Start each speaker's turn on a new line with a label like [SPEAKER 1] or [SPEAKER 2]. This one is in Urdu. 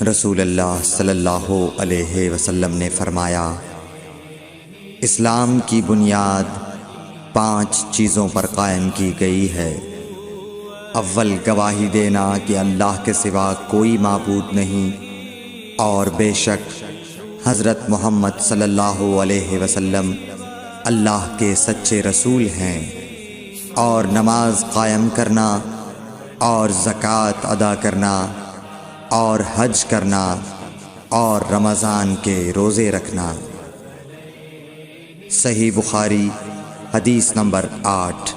[SPEAKER 1] رسول اللہ صلی اللہ علیہ وسلم نے فرمایا، اسلام کی بنیاد 5 چیزوں پر قائم کی گئی ہے۔ اول، گواہی دینا کہ اللہ کے سوا کوئی معبود نہیں اور بے شک حضرت محمد صلی اللہ علیہ وسلم اللہ کے سچے رسول ہیں، اور نماز قائم کرنا اور زکوٰۃ ادا کرنا اور حج کرنا اور رمضان کے روزے رکھنا۔ صحیح بخاری حدیث نمبر 8۔